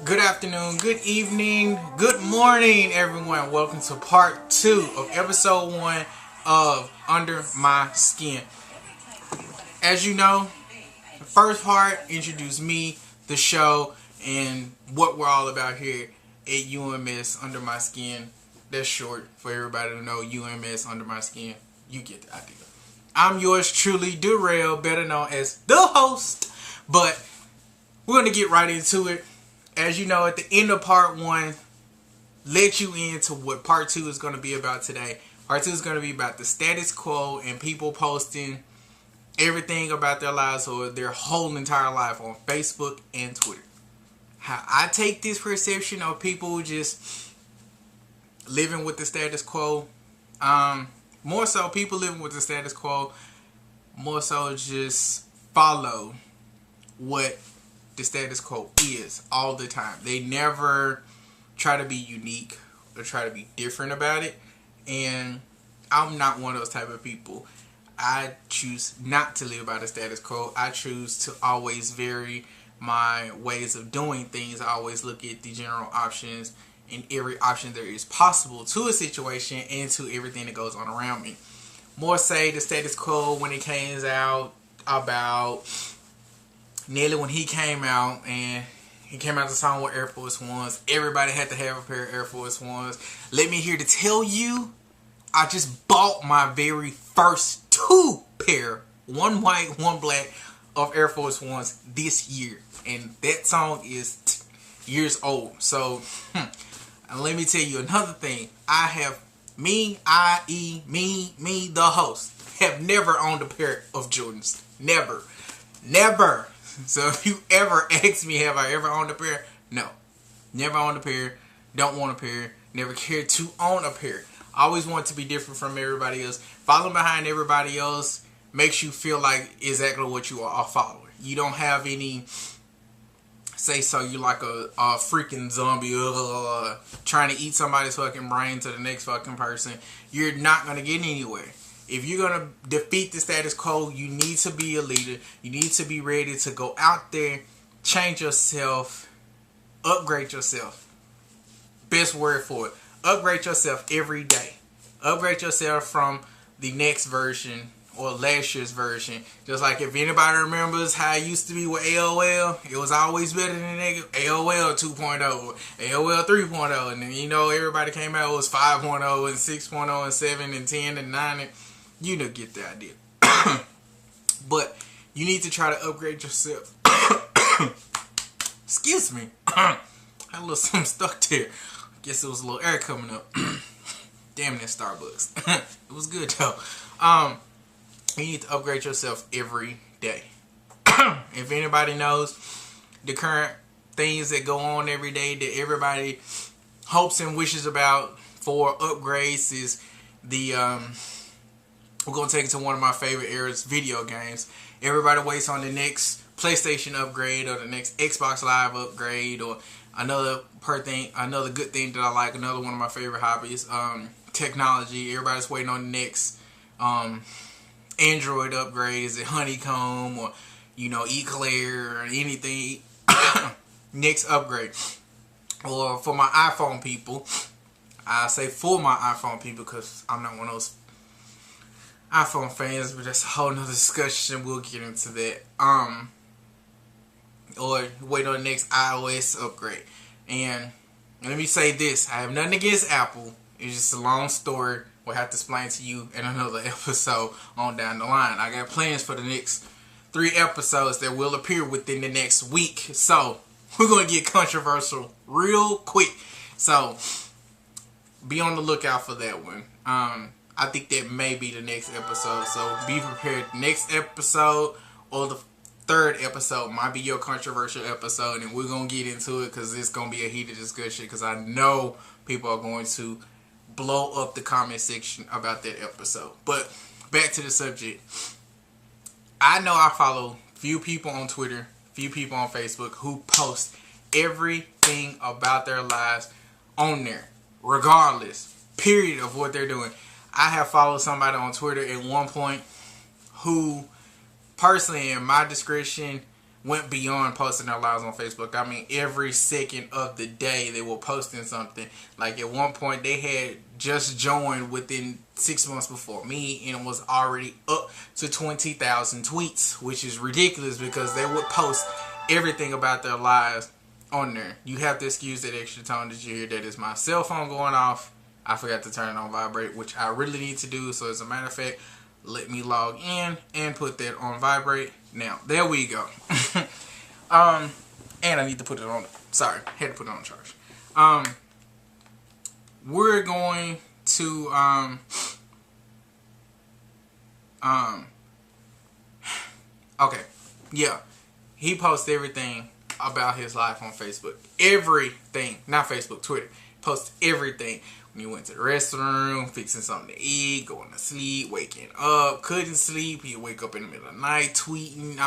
Good afternoon, good evening, good morning, everyone. Welcome to part 2 of episode 1 of Under My Skin. As you know, the first part introduced me, the show, and what we're all about here at UMS Under My Skin. That's short for everybody to know. UMS Under My Skin. You get the idea. I'm yours truly, Durrell, better known as the host. But we're going to get right into it. As you know, at the end of part 1, let you into what part 2 is going to be about today. Part 2 is going to be about the status quo and people posting everything about their lives or their whole entire life on Facebook and Twitter. How I take this perception of people just living with the status quo, more so people living with the status quo, more so just follow what the status quo is all the time. They never try to be unique or try to be different about it, and I'm not one of those type of people. I choose not to live by the status quo. I choose to always vary my ways of doing things. I always look at the general options and every option there is possible to a situation and to everything that goes on around me. More say the status quo when it came out about Nelly, when he came out, and he came out the song with Air Force Ones. Everybody had to have a pair of Air Force Ones. Let me here to tell you, I just bought my very first 2 pair, one white, one black, of Air Force Ones this year. And that song is years old. So, and let me tell you another thing. I have, me, the host, have never owned a pair of Jordans. Never. So if you ever ask me, have I ever owned a pair? No. Never owned a pair. Don't want a pair. Never cared to own a pair. I always want to be different from everybody else. Following behind everybody else makes you feel like exactly what you are, a follower. You don't have any say so. You're like a freaking zombie trying to eat somebody's fucking brain to the next fucking person. You're not going to get anywhere. If you're going to defeat the status quo, you need to be a leader. You need to be ready to go out there, change yourself, upgrade yourself. Best word for it. Upgrade yourself every day. Upgrade yourself from the next version or last year's version. Just like if anybody remembers how it used to be with AOL, it was always better than AOL 2.0, AOL 3.0. And then, you know, everybody came out, it was 5.0 and 6.0 and 7 and 10 and 9 and you know, get the idea. But you need to try to upgrade yourself. Excuse me. I had a little something stuck there. Guess it was a little air coming up. Damn that Starbucks. It was good though. You need to upgrade yourself every day. If anybody knows the current things that go on every day that everybody hopes and wishes about for upgrades is the we're going to take it to one of my favorite eras, video games. Everybody waits on the next PlayStation upgrade or the next Xbox Live upgrade or another good thing that I like, another one of my favorite hobbies, technology. Everybody's waiting on the next Android upgrade. Is it Honeycomb or, you know, Eclair or anything? Next upgrade. Or for my iPhone people, I say for my iPhone people because I'm not one of those iPhone fans, but that's a whole nother discussion. We'll get into that. Or wait on the next iOS upgrade. And let me say this. I have nothing against Apple. It's just a long story. We'll have to explain to you in another episode on down the line. I got plans for the next 3 episodes that will appear within the next week. So, we're going to get controversial real quick. So, be on the lookout for that one. I think that may be the next episode, so be prepared. Next episode or the 3rd episode might be your controversial episode, and we're going to get into it because it's going to be a heated discussion because I know people are going to blow up the comment section about that episode. But back to the subject. I know I follow few people on Twitter, few people on Facebook who post everything about their lives on there, regardless, period, of what they're doing. I have followed somebody on Twitter at one point who, personally, in my discretion, went beyond posting their lives on Facebook. I mean, every second of the day they were posting something. Like at one point they had just joined within 6 months before me and was already up to 20,000 tweets, which is ridiculous because they would post everything about their lives on there. You have to excuse that extra tone that you hear. That is my cell phone going off. I forgot to turn it on vibrate, which I really need to do. So as a matter of fact, let me log in and put that on vibrate. Now, there we go. And I need to put it on. Sorry, had to put it on charge. We're going to okay, yeah. He posts everything about his life on Facebook. Everything, not Facebook, Twitter. Posts everything. When he went to the restroom, fixing something to eat, going to sleep, waking up, couldn't sleep. He'd wake up in the middle of the night, tweeting.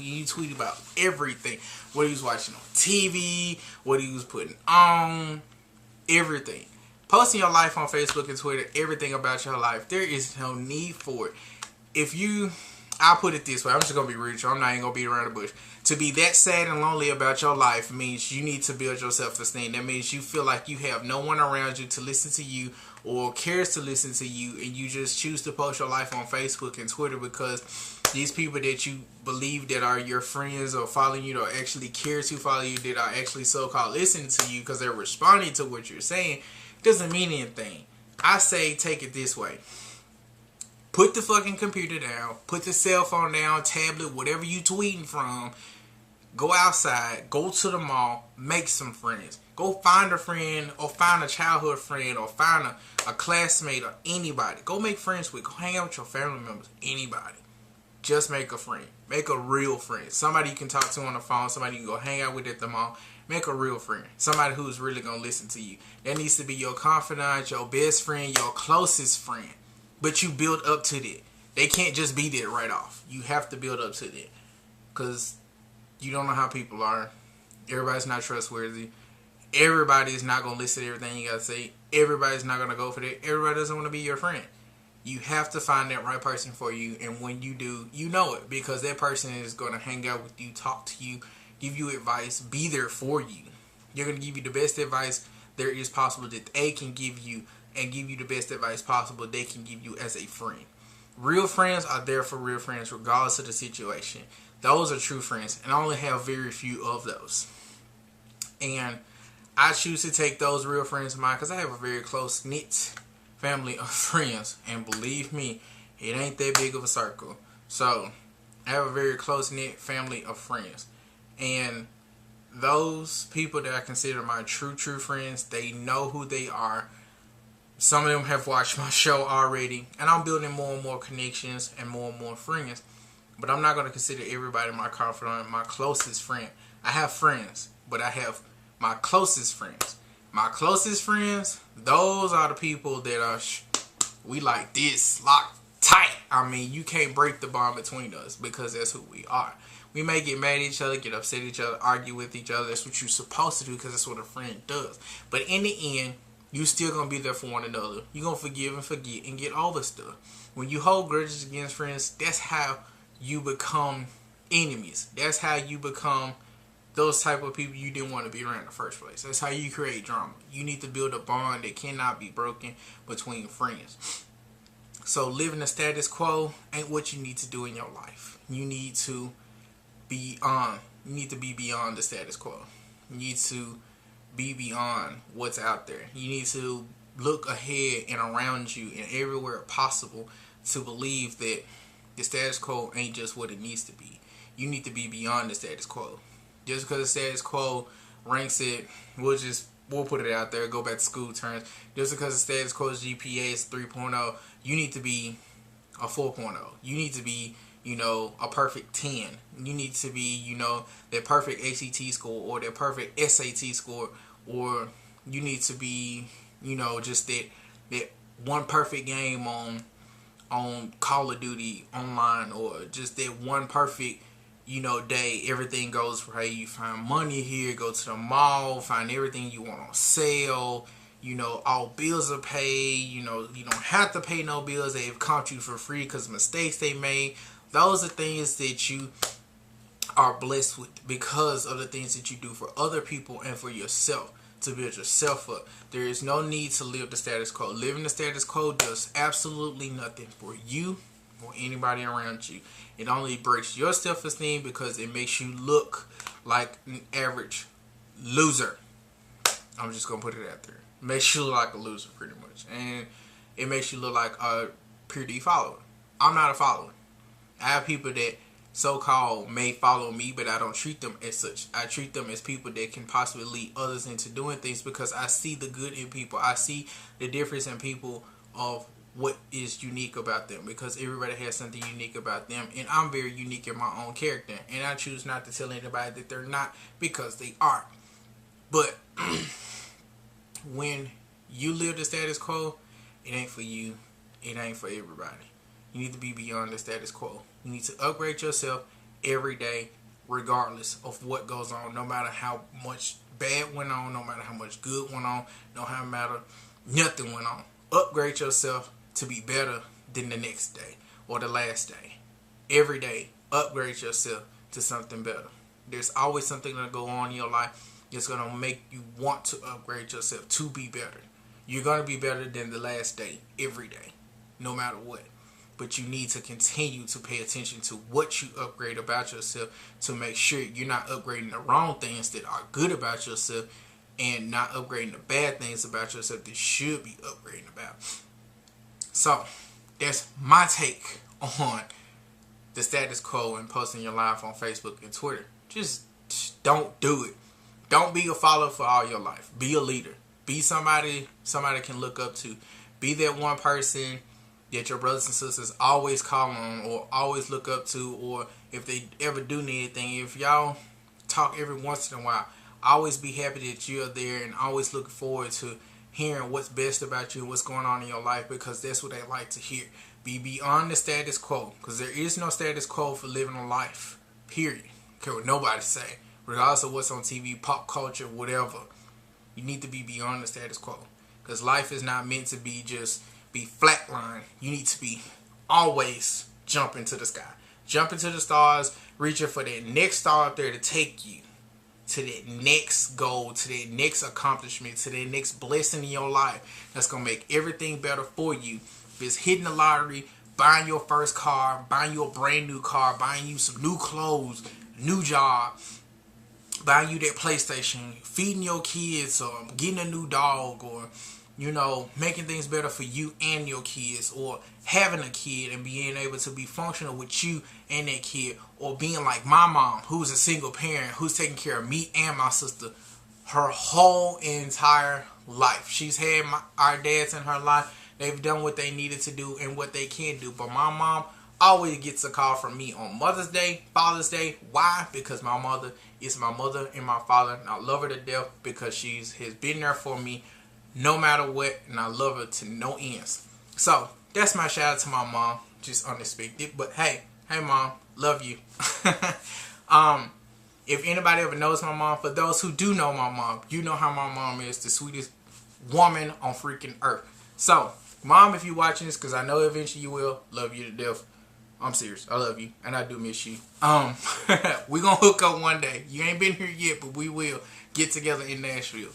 You tweet about everything. What he was watching on TV, what he was putting on, everything. Posting your life on Facebook and Twitter, everything about your life. There is no need for it. I'll put it this way. I'm just going to be real. I'm not even going to beat around the bush. To be that sad and lonely about your life means you need to build your self-esteem. That means you feel like you have no one around you to listen to you or cares to listen to you, and you just choose to post your life on Facebook and Twitter because these people that you believe that are your friends or following you or actually care to follow you, that are actually so-called listening to you because they're responding to what you're saying, doesn't mean anything. I say take it this way. Put the fucking computer down. Put the cell phone down, tablet, whatever you tweeting from. Go outside. Go to the mall. Make some friends. Go find a friend or find a childhood friend or find a classmate or anybody. Go make friends with. Go hang out with your family members. Anybody. Just make a friend. Make a real friend. Somebody you can talk to on the phone. Somebody you can go hang out with at the mall. Make a real friend. Somebody who's really going to listen to you. That needs to be your confidant, your best friend, your closest friend. But you build up to that. They can't just be there right off. You have to build up to that. Because you don't know how people are. Everybody's not trustworthy. Everybody is not going to listen to everything you got to say. Everybody's not going to go for that. Everybody doesn't want to be your friend. You have to find that right person for you. And when you do, you know it. Because that person is going to hang out with you, talk to you, give you advice, be there for you. They're going to give you the best advice there is possible that they can give you, and give you the best advice possible they can give you as a friend. Real friends are there for real friends regardless of the situation. Those are true friends, and I only have very few of those. And I choose to take those real friends of mine because I have a very close-knit family of friends. And believe me, it ain't that big of a circle. So, I have a very close-knit family of friends. And those people that I consider my true friends, they know who they are. Some of them have watched my show already, and I'm building more and more connections and more friends. But I'm not going to consider everybody my confidant, my closest friend. I have friends, but I have my closest friends. My closest friends, those are the people that are, we like this, locked tight. I mean, you can't break the bond between us because that's who we are. We may get mad at each other, get upset at each other, argue with each other. That's what you're supposed to do because that's what a friend does. But in the end, you still going to be there for one another. You're going to forgive and forget and get over stuff. When you hold grudges against friends, that's how you become enemies. That's how you become those type of people you didn't want to be around in the first place. That's how you create drama. You need to build a bond that cannot be broken between friends. So living the status quo ain't what you need to do in your life. You need to be beyond the status quo. You need to be beyond what's out there. You need to look ahead and around you and everywhere possible to believe that the status quo ain't just what it needs to be. You need to be beyond the status quo. Just because the status quo ranks it, we'll put it out there, go back to school terms. Just because the status quo's GPA is 3.0, you need to be a 4.0. You need to be, a perfect 10. You need to be, that perfect ACT score or that perfect SAT score, or you need to be, just that one perfect game on Call of Duty online, or just that one perfect, day. Everything goes right. You find money here, go to the mall, find everything you want on sale. All bills are paid. You don't have to pay no bills. They've caught you for free because mistakes they made. Those are things that you are blessed with because of the things that you do for other people and for yourself to build yourself up. There is no need to live the status quo. Living the status quo does absolutely nothing for you or anybody around you. It only breaks your self-esteem because it makes you look like an average loser. I'm just going to put it out there. It makes you look like a loser pretty much. And it makes you look like a pure D follower. I'm not a follower. I have people that so-called may follow me, but I don't treat them as such. I treat them as people that can possibly lead others into doing things because I see the good in people. I see the difference in people of what is unique about them because everybody has something unique about them, and I'm very unique in my own character, and I choose not to tell anybody that they're not because they are. But when you live the status quo, it ain't for you. It ain't for everybody. You need to be beyond the status quo. You need to upgrade yourself every day, regardless of what goes on. No matter how much bad went on, no matter how much good went on, no matter nothing went on. Upgrade yourself to be better than the next day or the last day. Every day, upgrade yourself to something better. There's always something going to go on in your life that's going to make you want to upgrade yourself to be better. You're going to be better than the last day every day, no matter what. But you need to continue to pay attention to what you upgrade about yourself to make sure you're not upgrading the wrong things that are good about yourself and not upgrading the bad things about yourself that you should be upgrading about. So, that's my take on the status quo and posting your life on Facebook and Twitter. Just don't do it. Don't be a follower for all your life. Be a leader. Be somebody can look up to. Be that one person that your brothers and sisters always call on or always look up to, or if they ever do need anything, if y'all talk every once in a while, always be happy that you're there and always look forward to hearing what's best about you and what's going on in your life because that's what they like to hear. Be beyond the status quo because there is no status quo for living a life, period. Care what nobody say, regardless of what's on TV, pop culture, whatever. You need to be beyond the status quo because life is not meant to be flatline. You need to be always jumping to the sky, jumping to the stars, reaching for that next star up there to take you to that next goal, to that next accomplishment, to that next blessing in your life that's going to make everything better for you. If it's hitting the lottery, buying your first car, buying you a brand new car, buying you some new clothes, new job, buying you that PlayStation, feeding your kids, or getting a new dog, or making things better for you and your kids, or having a kid and being able to be functional with you and that kid, or being like my mom, who's a single parent, who's taking care of me and my sister her whole entire life. She's had our dads in her life. They've done what they needed to do and what they can do. But my mom always gets a call from me on Mother's Day, Father's Day. Why? Because my mother is my mother and my father, and I love her to death because she has been there for me no matter what, and I love her to no ends. So that's my shout out to my mom. Just unexpected, but hey mom, love you. If anybody ever knows my mom, for those who do know my mom, you know how my mom is, the sweetest woman on freaking earth. So mom, if you're watching this, because I know eventually you will, love you to death. I'm serious, I love you and I do miss you. We gonna hook up one day. You ain't been here yet, but we will get together in Nashville.